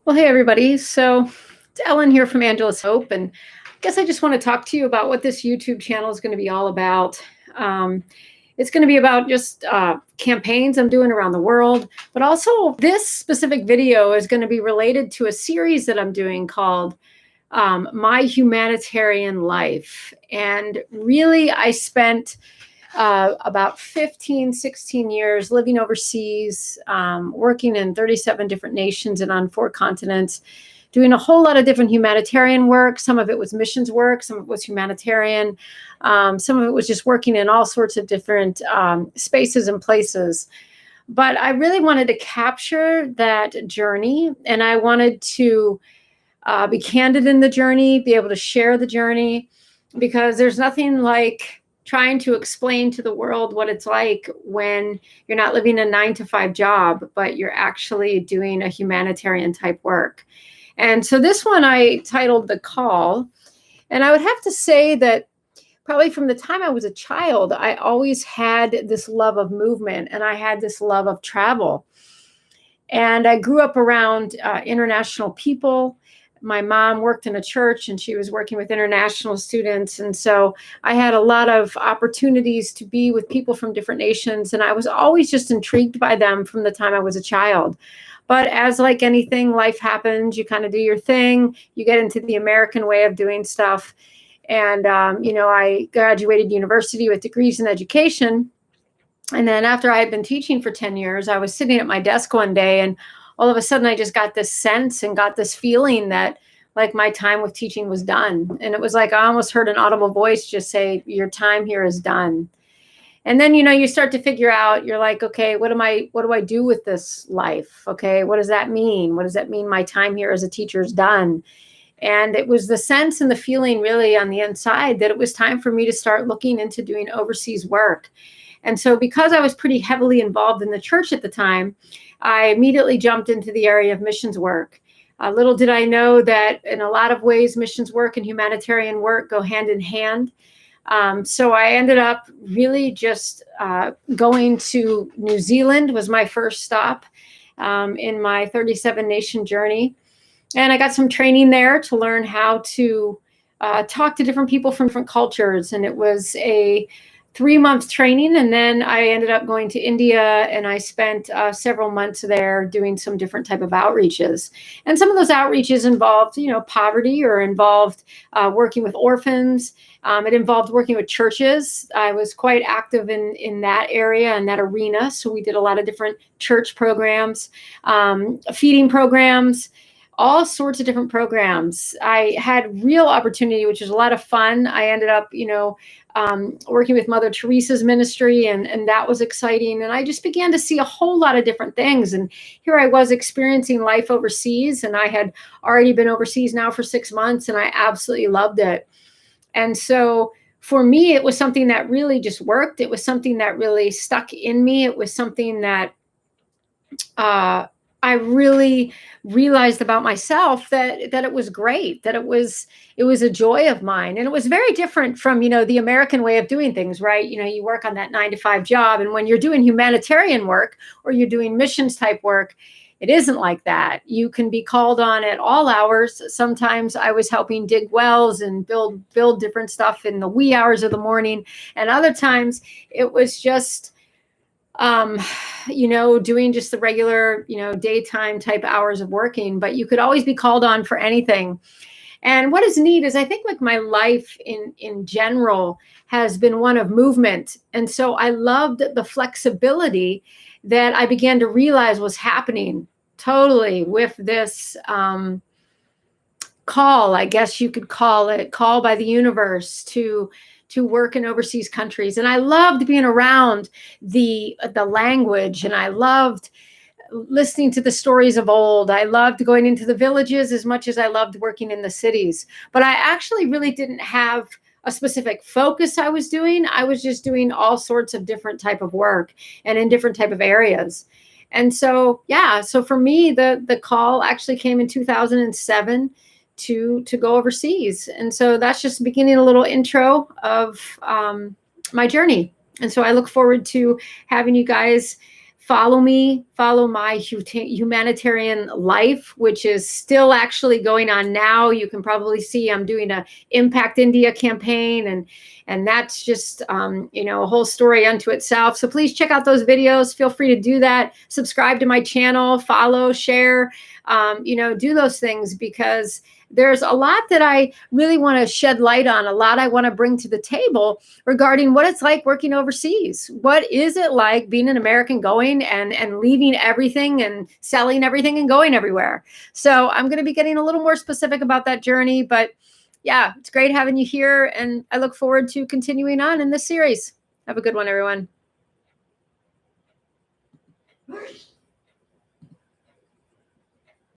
Well, hey, everybody. So it's Ellen here from Angela's Hope. And I guess I just want to talk to you about what this YouTube channel is going to be all about. Um, it's going to be about just campaigns I'm doing around the world, but also this specific video is going to be related to a series that I'm doing called My Humanitarian Life. And really, I spent about 15, 16 years living overseas, working in 37 different nations and on 4 continents, doing a whole lot of different humanitarian work. Some of it was missions work, some of it was humanitarian, some of it was just working in all sorts of different spaces and places. But I really wanted to capture that journey, and I wanted to be candid in the journey, be able to share the journey, because there's nothing like trying to explain to the world what it's like when you're not living a 9 to 5 job, but you're actually doing a humanitarian type work. And so this one I titled The Call. And I would have to say that probably from the time I was a child, I always had this love of movement and I had this love of travel. And I grew up around international people. My mom worked in a church and she was working with international students. And so I had a lot of opportunities to be with people from different nations. And I was always just intrigued by them from the time I was a child. But as like anything, life happens, you kind of do your thing, you get into the American way of doing stuff. And, I graduated university with degrees in education. And then after I had been teaching for 10 years, I was sitting at my desk one day and all of a sudden I just got this sense and got this feeling that like my time with teaching was done. And it was like I almost heard an audible voice just say, your time here is done. And then, you start to figure out, you're like, okay, what do I do with this life? Okay, what does that mean? What does that mean my time here as a teacher is done? And it was the sense and the feeling really on the inside that it was time for me to start looking into doing overseas work. And so because I was pretty heavily involved in the church at the time, I immediately jumped into the area of missions work. Little did I know that in a lot of ways, missions work and humanitarian work go hand in hand. So I ended up really just going to New Zealand was my first stop in my 37 nation journey. And I got some training there to learn how to talk to different people from different cultures. And it was a 3 month training. And then I ended up going to India and I spent several months there doing some different type of outreaches. And some of those outreaches involved, poverty or involved working with orphans. It involved working with churches. I was quite active in that area and that arena. So we did a lot of different church programs, feeding programs, all sorts of different programs. I had real opportunity, which was a lot of fun. I ended up, working with Mother Teresa's ministry, and that was exciting. And I just began to see a whole lot of different things. And here I was experiencing life overseas, and I had already been overseas now for 6 months, and I absolutely loved it. And so for me, it was something that really just worked. It was something that really stuck in me. It was something that I really realized about myself that it was great, that it was a joy of mine. And it was very different from, the American way of doing things, right? You work on that 9 to 5 job. And when you're doing humanitarian work or you're doing missions type work, it isn't like that. You can be called on at all hours. Sometimes I was helping dig wells and build different stuff in the wee hours of the morning. And other times it was just doing just the regular, daytime type hours of working, but you could always be called on for anything. And what is neat is I think like my life in general has been one of movement. And so I loved the flexibility that I began to realize was happening totally with this call, I guess you could call it, call by the universe to work in overseas countries. And I loved being around the language, and I loved listening to the stories of old. I loved going into the villages as much as I loved working in the cities. But I actually really didn't have a specific focus I was doing. I was just doing all sorts of different type of work and in different type of areas. And so, so for me, the call actually came in 2007 to go overseas. And so that's just beginning a little intro of my journey. And so I look forward to having you guys follow me, follow my humanitarian life, which is still actually going on now. You can probably see I'm doing a Impact India campaign, and that's just a whole story unto itself. So please check out those videos. Feel free to do that. Subscribe to my channel, follow, share, do those things, because there's a lot that I really want to shed light on, a lot I want to bring to the table regarding what it's like working overseas. What is it like being an American going and leaving everything and selling everything and going everywhere? So I'm going to be getting a little more specific about that journey, but yeah, it's great having you here, and I look forward to continuing on in this series. Have a good one, everyone.